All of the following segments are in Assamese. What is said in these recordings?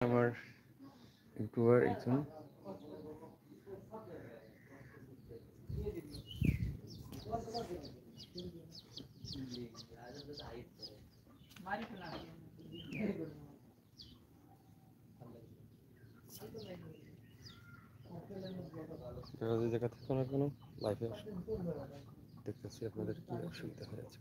আমার ইউটিউবার একজন যে জায়গা থেকে না কোনো লাইফে দেখতেছি আপনাদের কি অসুবিধা হয়েছে।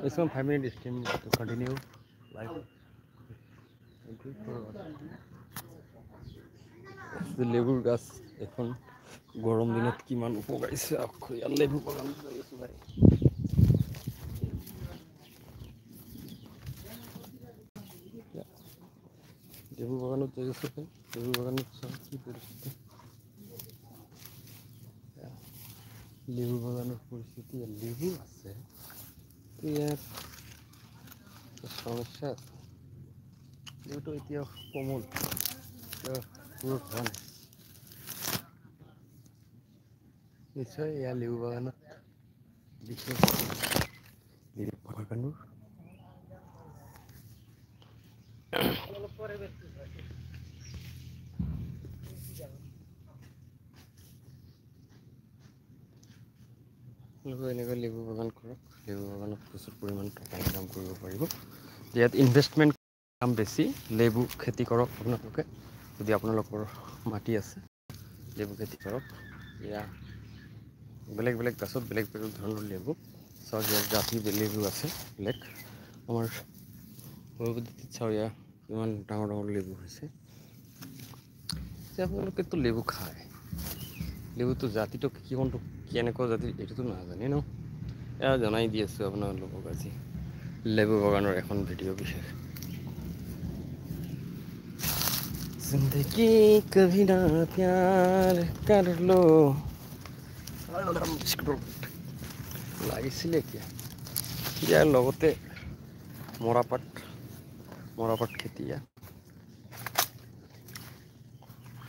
It's on 5 minutes to continue live. লেবুর গাছ এখন গরম দিনত কিমান উপকাৰী আর লেবু বাগান ভাই লেবু বাগানত যাই আছো ভাই লেবু বাগানত কি পরিস্থিতি লেবু বাগানের পরিস্থিতি আর লেবু আছে তো ইয়ার সমস্যা আছে লেবুটো এতিয়া কোমল পুরো ধান নিশ্চয় ইয়াৰ লেবু বাগানত বিশেষ লেবু বাগানৰ এনেকৈ লেবু বাগান কৰক লেবু বাগানত প্ৰচুৰ পৰিমাণ টকা ইনকাম কৰিব পাৰিব ইয়াত ইনভেষ্টমেণ্ট কাম বেছি লেবু খেতি কৰক আপোনালোকে যদি আপোনালোকৰ মাটি আছে লেবু খেতি কৰক এয়া বেলেগ বেলেগ গাছত বেলেগ বেলেগ ধৰণৰ লেবু চাওক ইয়াত জাতি লেবু আছে বেলেগ আমাৰ পৰৱৰ্তীত চাওক ইয়াত কিমান ডাঙৰ ডাঙৰ লেবু হৈছে যে আপোনালোকেতো লেবু খায় লেবুটো জাতিটো কোনটো কেনেকুৱা জাতি এইটোতো নাজানে ন এয়া জনাই দি আছোঁ আপোনালোকক আজি লেবু বাগানৰ এখন ভিডিঅ' বিশেষ जिंदगी कभी ना प्यार कर लो লাগিছিলে কি ইয়াৰ লগতে মৰাপাট খেতি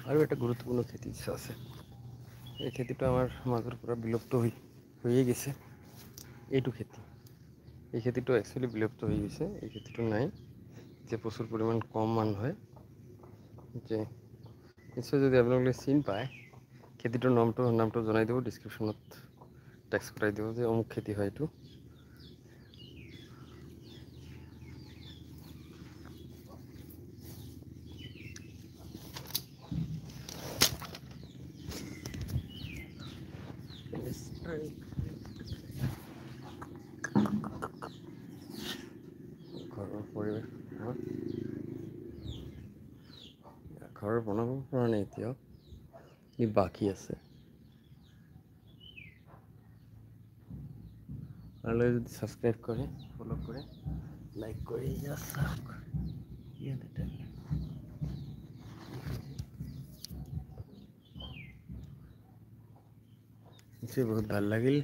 আৰু এটা গুৰুত্বপূৰ্ণ খেতি আছে এই খেতিটো আমাৰ মাজৰ পৰা বিলুপ্ত হৈয়ে গৈছে এইটো খেতি এই খেতিটো একচুৱেলি বিলুপ্ত হৈ গৈছে এই খেতিটো নাই যে প্ৰচুৰ পৰিমাণ কম মানুহে যে নিশ্চয় যদি আপোনালোকে চিন পায় খেতিটোৰ নামটো জনাই দিব ডিছক্ৰিপশ্যনত টেক্সট কৰাই দিব যে অমুক খেতি হয় এইটো ঘৰৰ পৰিৱেশ ঘৰ বনাব পৰা নাই এতিয়াও ই বাকী আছে আৰু যদি ছাবস্ক্ৰাইব কৰে ফলো কৰে লাইক কৰি চাওক নিশ্চয় বহুত ভাল লাগিল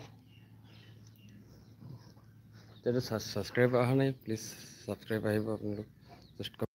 যদি ছাবস্ক্ৰাইব অহা নাই প্লিজ ছাবস্ক্ৰাইব আহিব আপোনালোক